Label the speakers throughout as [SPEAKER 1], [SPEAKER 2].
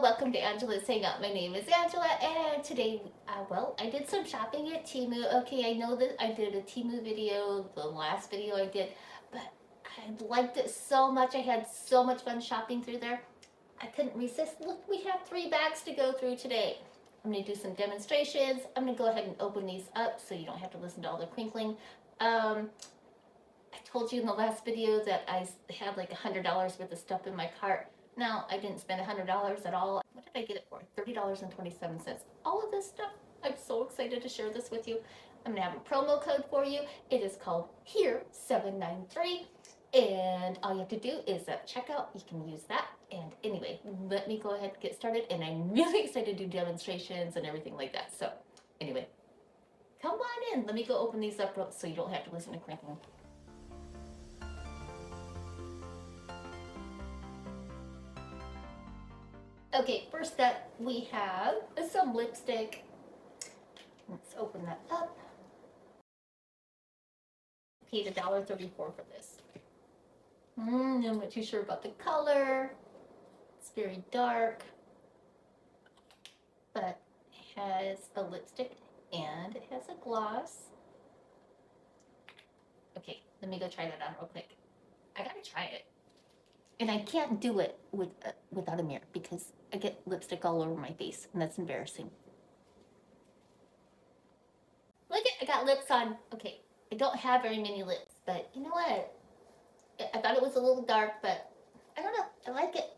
[SPEAKER 1] welcome to Angela's Hangout. My name is Angela, and today, well, I did some shopping at Temu. Okay, I know that I did a Temu video, the last video I did, but I liked it so much. I had so much fun shopping through there. I couldn't resist. Look, we have 3 bags to go through today. I'm going to do some demonstrations. I'm going to go ahead and open these up so you don't have to listen to all the crinkling. I told you in the last video that I had like $100 worth of stuff in my cart. Now, I didn't spend $100 at all. What did I get it for? $30.27. All of this stuff, I'm so excited to share this with you. I'm gonna have a promo code for you. It is called HERE793. And all you have to do is at checkout, you can use that. And anyway, let me go ahead and get started. And I'm really excited to do demonstrations and everything like that. So anyway, come on in. Let me go open these up so you don't have to listen to crinkling. Okay, first up we have some lipstick. Let's open that up. Paid $1.34 for this. I'm not too sure about the color. It's very dark, but it has a lipstick and it has a gloss. Okay, let me go try that on real quick. I gotta try it. And I can't do it without a mirror because I get lipstick all over my face, and that's embarrassing. Look it, I got lips on. Okay, I don't have very many lips, but you know what? I thought it was a little dark, but I don't know. I like it.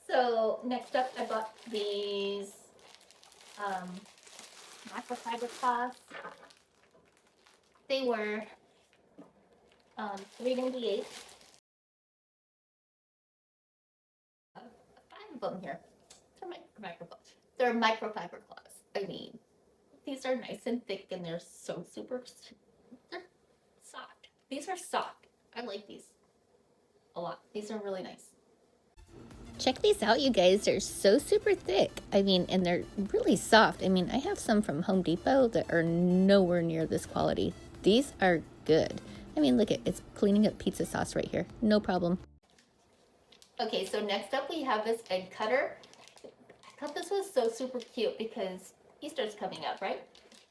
[SPEAKER 1] So next up, I bought these microfiber cloths. They were $3.98. 5 of them here. They're microfiber cloths. I mean, these are nice and thick, and they're so they're soft. These are soft. I like these a lot. These are really nice.
[SPEAKER 2] Check these out, you guys. They're so super thick. I mean, and they're really soft. I mean, I have some from Home Depot that are nowhere near this quality. These are good. I mean, look at it's cleaning up pizza sauce right here. No problem.
[SPEAKER 1] Okay, so next up we have this egg cutter. I thought this was so super cute because Easter's coming up, right?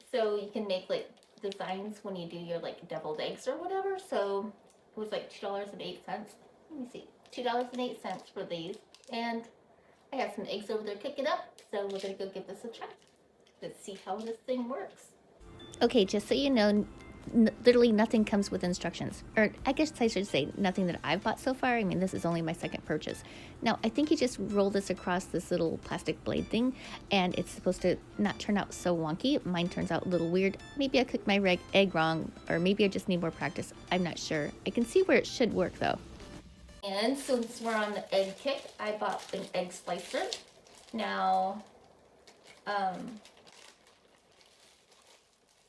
[SPEAKER 1] So you can make like designs when you do your like deviled eggs or whatever. So it was like $2.08. Let me see, $2.08 for these. And I have some eggs over there cooking up, so we're gonna go give this a try. Let's see how this thing works.
[SPEAKER 2] Okay, just so you know, literally nothing comes with instructions. Or I guess I should say nothing that I've bought so far. I mean, this is only my second purchase. Now, I think you just roll this across this little plastic blade thing, and it's supposed to not turn out so wonky. Mine turns out a little weird. Maybe I cooked my egg wrong, or maybe I just need more practice. I'm not sure. I can see where it should work, though.
[SPEAKER 1] And since we're on the egg kick, I bought an egg slicer. Now,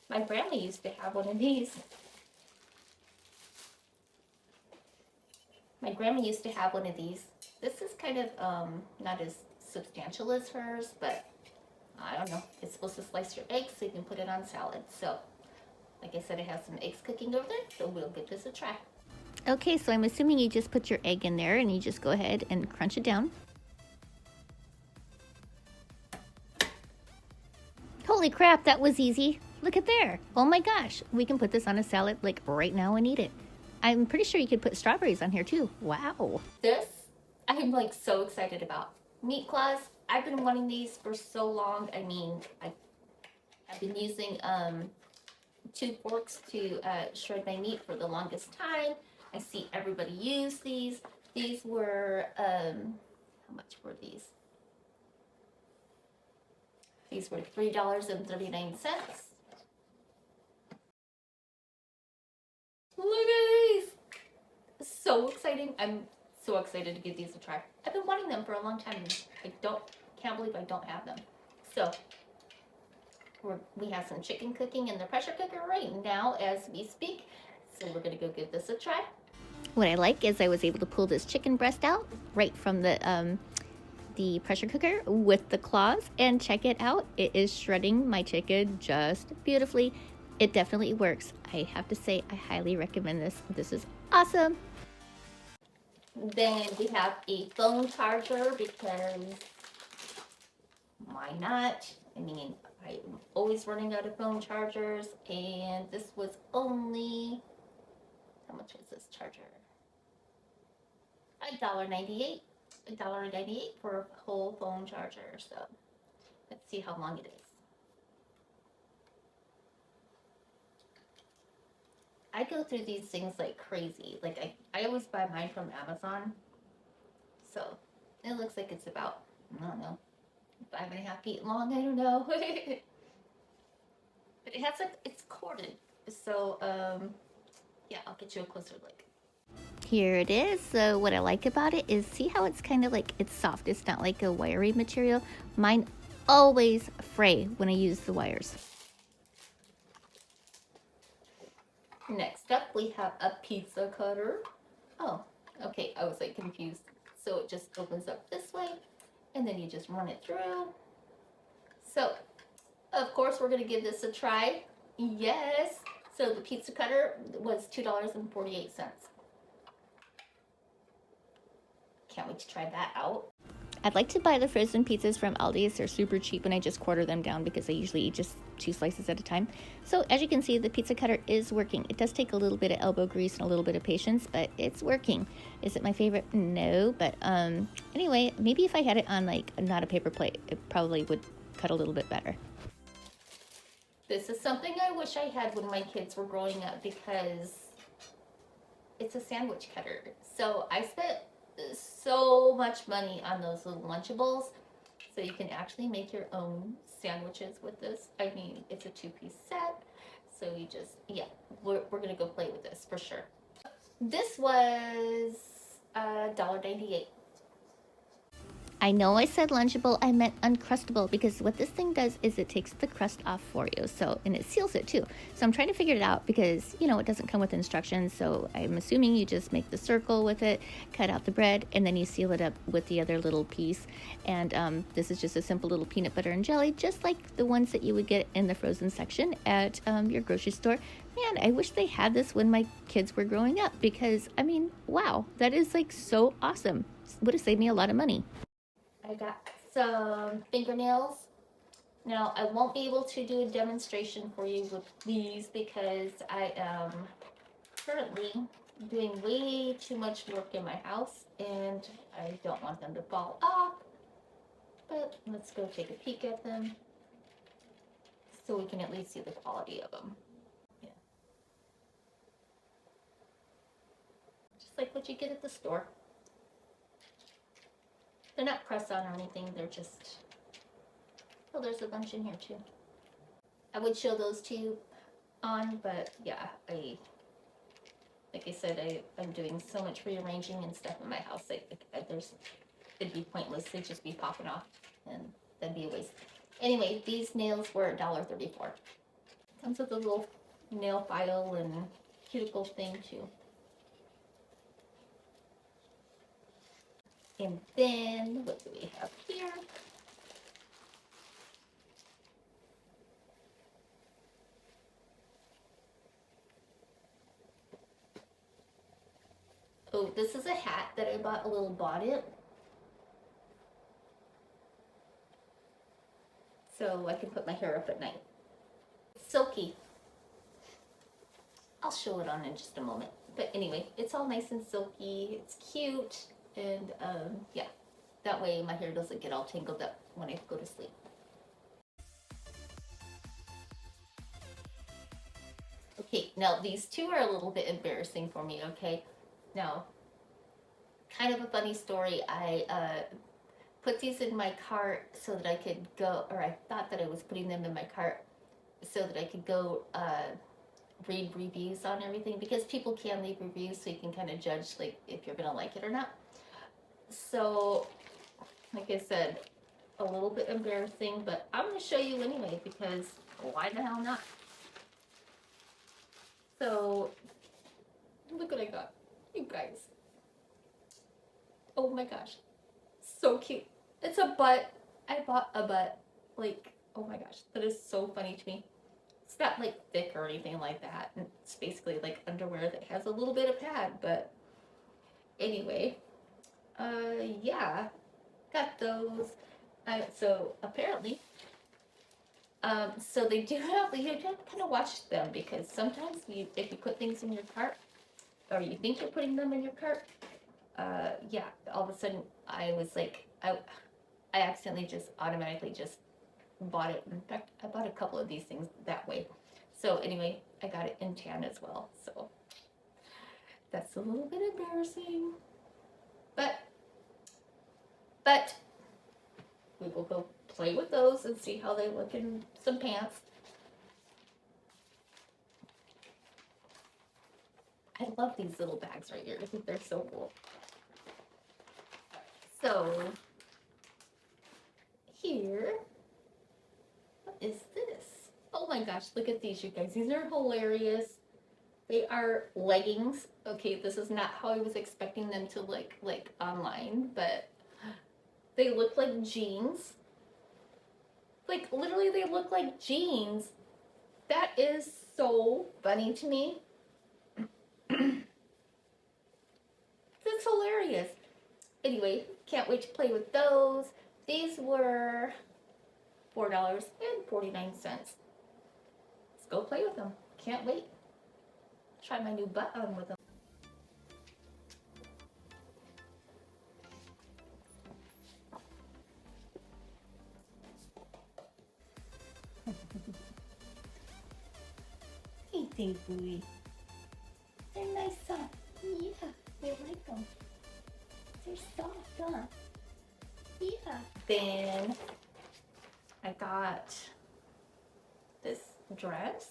[SPEAKER 1] my grandma used to have one of these. This is kind of not as substantial as hers, but I don't know. It's supposed to slice your eggs so you can put it on salad. So, like I said, I have some eggs cooking over there, so we'll give this a try.
[SPEAKER 2] Okay, so I'm assuming you just put your egg in there and you just go ahead and crunch it down. Holy crap, that was easy. Look at there. Oh my gosh, we can put this on a salad like right now and eat it. I'm pretty sure you could put strawberries on here too. Wow.
[SPEAKER 1] This, I'm like so excited about. Meat claws, I've been wanting these for so long. I mean, I've been using 2 forks to shred my meat for the longest time. I see everybody use these. These were, how much were these? These were $3.39. Look at these! So exciting. I'm so excited to give these a try. I've been wanting them for a long time. I can't believe I don't have them. So, we have some chicken cooking in the pressure cooker right now as we speak. So we're gonna go give this a try.
[SPEAKER 2] What I like is I was able to pull this chicken breast out right from the pressure cooker with the claws, and check it out. It is shredding my chicken just beautifully. It definitely works. I have to say, I highly recommend this. This is awesome.
[SPEAKER 1] Then we have a phone charger because why not? I mean, I'm always running out of phone chargers, and this was only, how much was this charger? $1.98. $1.98 for a whole phone charger. So let's see how long it is. I go through these things like crazy. Like I always buy mine from Amazon. So it looks like it's about, I don't know, 5.5 feet long. I don't know. But it has it's corded. So yeah, I'll get you a closer look.
[SPEAKER 2] Here it is. So what I like about it is see how it's kind of like, it's soft. It's not like a wiry material. Mine always fray when I use the wires.
[SPEAKER 1] Next up, we have a pizza cutter. Oh, okay, I was like confused. So it just opens up this way, and then you just run it through. So, of course, we're gonna give this a try. Yes. So the pizza cutter was $2.48. Can't wait to try that out.
[SPEAKER 2] I'd like to buy the frozen pizzas from Aldi's. They're super cheap and I just quarter them down because I usually eat just 2 slices at a time. So as you can see, the pizza cutter is working. It does take a little bit of elbow grease and a little bit of patience, but it's working. Is it my favorite? No, but anyway, maybe if I had it on like not a paper plate, it probably would cut a little bit better.
[SPEAKER 1] This is something I wish I had when my kids were growing up because it's a sandwich cutter. So I spent so much money on those little Lunchables. So you can actually make your own sandwiches with this. I mean, it's a 2-piece set. So you just, yeah, we're going to go play with this for sure. This was $1.98.
[SPEAKER 2] I know I said Lunchable, I meant Uncrustable because what this thing does is it takes the crust off for you. So, and it seals it too. So I'm trying to figure it out because, you know, it doesn't come with instructions. So I'm assuming you just make the circle with it, cut out the bread, and then you seal it up with the other little piece. And this is just a simple little peanut butter and jelly, just like the ones that you would get in the frozen section at your grocery store. Man, I wish they had this when my kids were growing up because, I mean, wow, that is like so awesome. Would have saved me a lot of money.
[SPEAKER 1] I got some fingernails. Now, I won't be able to do a demonstration for you with these because I am currently doing way too much work in my house and I don't want them to fall off. But let's go take a peek at them so we can at least see the quality of them. Yeah. Just like what you get at the store. They're not press on or anything, they're just, oh, there's a bunch in here too. I would show those to you on, but yeah, like I said, I'm doing so much rearranging and stuff in my house, it'd be pointless, they'd just be popping off, and that'd be a waste. Anyway, these nails were $1.34. Comes with a little nail file and cuticle thing too. And then, what do we have here? Oh, this is a hat that I bought, a little Bonnet. So I can put my hair up at night. It's silky. I'll show it on in just a moment. But anyway, it's all nice and silky. It's cute. And yeah, that way my hair doesn't get all tangled up when I go to sleep. Okay, now these two are a little bit embarrassing for me, okay? Now, kind of a funny story. I put these in my cart so that I could go, or I thought that I was putting them in my cart so that I could go read reviews on everything because people can leave reviews so you can kind of judge like if you're gonna like it or not. So, like I said, a little bit embarrassing, but I'm going to show you anyway because why the hell not? So, look what I got, you guys. Oh my gosh, so cute. It's a butt. I bought a butt. Like, oh my gosh, that is so funny to me. It's not like thick or anything like that. It's basically like underwear that has a little bit of pad, but anyway. Yeah, got those. So apparently, so they do have, you have to kind of watch them because sometimes if you put things in your cart, or you think you're putting them in your cart, yeah, all of a sudden I was like, I accidentally just automatically just bought it. In fact, I bought a couple of these things that way. So anyway, I got it in tan as well. So that's a little bit embarrassing, but we will go play with those and see how they look in some pants. I love these little bags right here. I think they're so cool. So here, what is this? Oh my gosh, look at these, you guys. These are hilarious. They are leggings. Okay, this is not how I was expecting them to look like online, but they look like jeans. Like literally they look like jeans. That is so funny to me. That's hilarious. Anyway, can't wait to play with those. These were $4.49. Let's go play with them. Can't wait. Try my new butt on with them. Hey, think, Booey. They're nice, huh? Yeah, I like them. They're soft, huh? Yeah. Then I got this dress.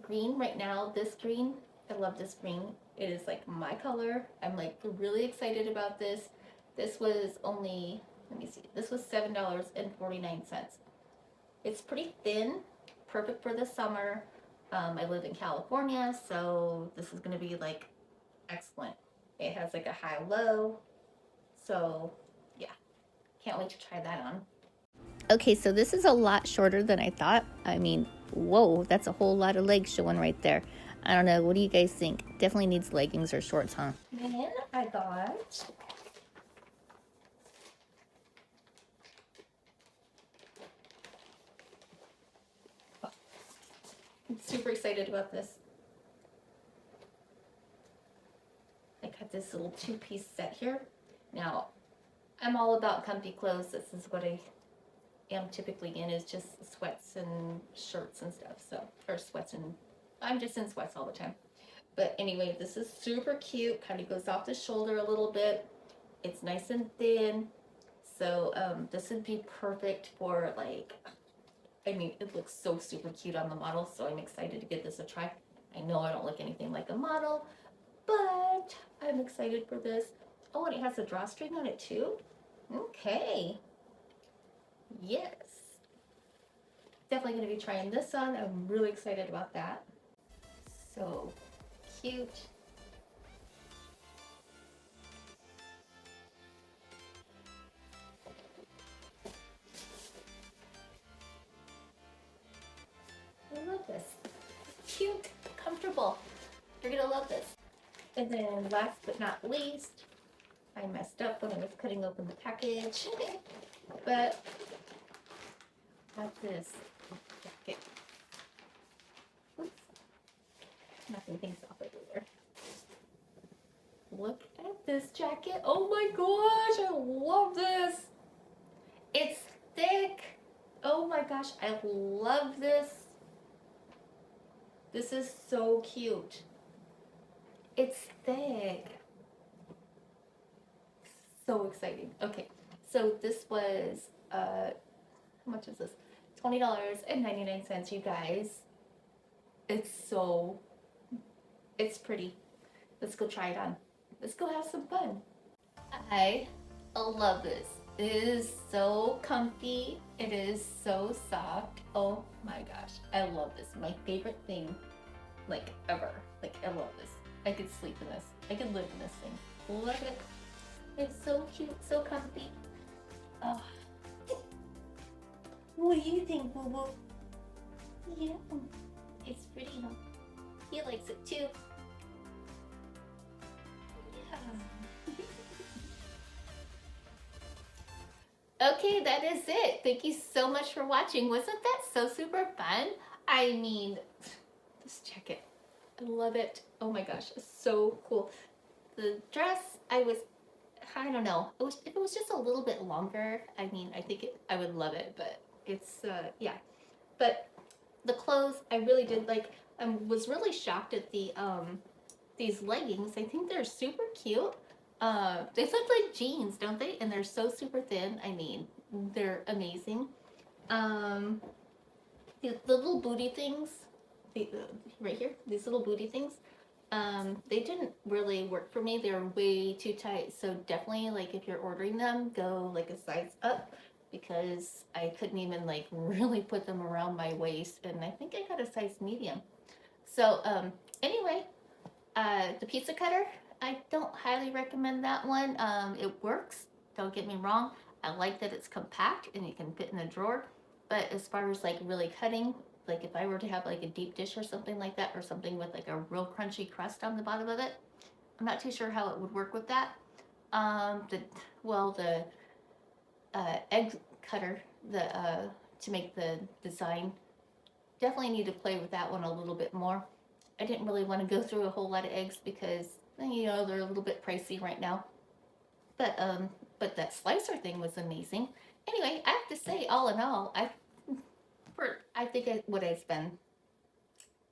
[SPEAKER 1] Green right now, this green. I love this green. It is like my color. I'm like really excited about this. This was only, let me see, this was $7.49. It's pretty thin, perfect for the summer. I live in California, so this is gonna be like excellent. It has like a high-low, so yeah, can't wait to try that on.
[SPEAKER 2] Okay, so this is a lot shorter than I thought. I mean, whoa, that's a whole lot of legs showing right there. I don't know, what do you guys think? Definitely needs leggings or shorts, huh?
[SPEAKER 1] Then I got I'm super excited about this. I got this little two-piece set here. Now, I'm all about comfy clothes. This is what I am typically in, is just sweats and shirts and stuff. So, or sweats, and I'm just in sweats all the time. But anyway, this is super cute. Kind of goes off the shoulder a little bit. It's nice and thin. So this would be perfect for like, I mean, it looks so super cute on the model. So I'm excited to give this a try. I know I don't look anything like a model, but I'm excited for this. Oh, and it has a drawstring on it too. Okay. Yes. Definitely going to be trying this on. I'm really excited about that. So cute. I love this. Cute, comfortable. You're going to love this. And then last but not least, I messed up when I was cutting open the package, but got this jacket. Oops. Nothing things off everywhere. Look at this jacket. Oh my gosh, I love this. It's thick. Oh my gosh, I love this. This is so cute. It's thick. So exciting. Okay, so this was how much is this? $20.99, you guys. It's pretty. Let's go try it on. Let's go have some fun. I love this. It is so comfy. It is so soft. Oh my gosh, I love this. My favorite thing, like ever. Like I love this. I could sleep in this. I could live in this thing. Look at it. It's so cute, so comfy. Oh. What do you think, Boo Boo? Yeah, it's pretty, huh? He likes it too. Yeah. Okay, that is it. Thank you so much for watching. Wasn't that so super fun? I mean, this jacket, I love it. Oh my gosh, it's so cool. The dress, I don't know. If it was just a little bit longer, I mean, I would love it, but it's, yeah. But the clothes, I really did like. I was really shocked at these leggings. I think they're super cute. They look like jeans, don't they? And they're so super thin. I mean, they're amazing. Um, the little booty things, right here, these little booty things, they didn't really work for me. They were way too tight. So definitely, like, if you're ordering them, go like a size up, because I couldn't even like really put them around my waist, and I think I got a size medium. So anyway, the pizza cutter, I don't highly recommend that one. It works, don't get me wrong. I like that it's compact and it can fit in a drawer. But as far as like really cutting, like if I were to have like a deep dish or something like that, or something with like a real crunchy crust on the bottom of it, I'm not too sure how it would work with that. The egg cutter, the to make the design, definitely need to play with that one a little bit more. I didn't really want to go through a whole lot of eggs because they're a little bit pricey right now. But that slicer thing was amazing. Anyway, I have to say, all in all, I think would I spend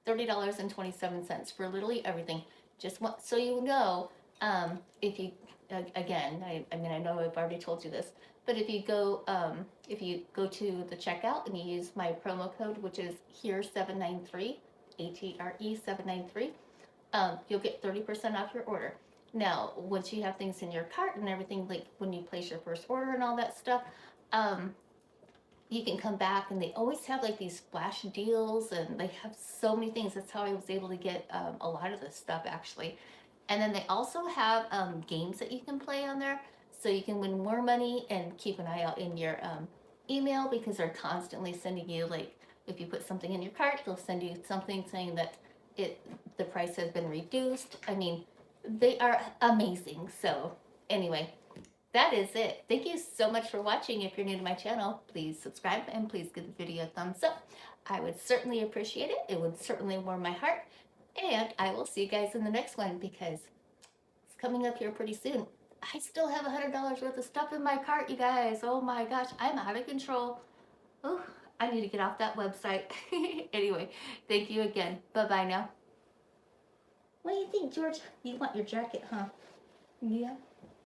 [SPEAKER 1] $30.27 for literally everything. Just want, so you know, if you again, I mean, I know I've already told you this, but if you go to the checkout and you use my promo code, which is here 793, HERE 793, you'll get 30% off your order. Now, once you have things in your cart and everything, like when you place your first order and all that stuff, um, you can come back, and they always have like these flash deals, and they have so many things. That's how I was able to get a lot of this stuff actually. And then they also have games that you can play on there, so you can win more money. And keep an eye out in your email, because they're constantly sending you, like, if you put something in your cart, they'll send you something saying that the price has been reduced. I mean, they are amazing. So anyway, that is it. Thank you so much for watching. If you're new to my channel, please subscribe and please give the video a thumbs up. I would certainly appreciate it. It would certainly warm my heart. And I will see you guys in the next one, because it's coming up here pretty soon. I still have $100 worth of stuff in my cart, you guys. Oh my gosh, I'm out of control. Oh, I need to get off that website. Anyway, thank you again. Bye-bye now. What do you think, George? You want your jacket, huh? Yeah.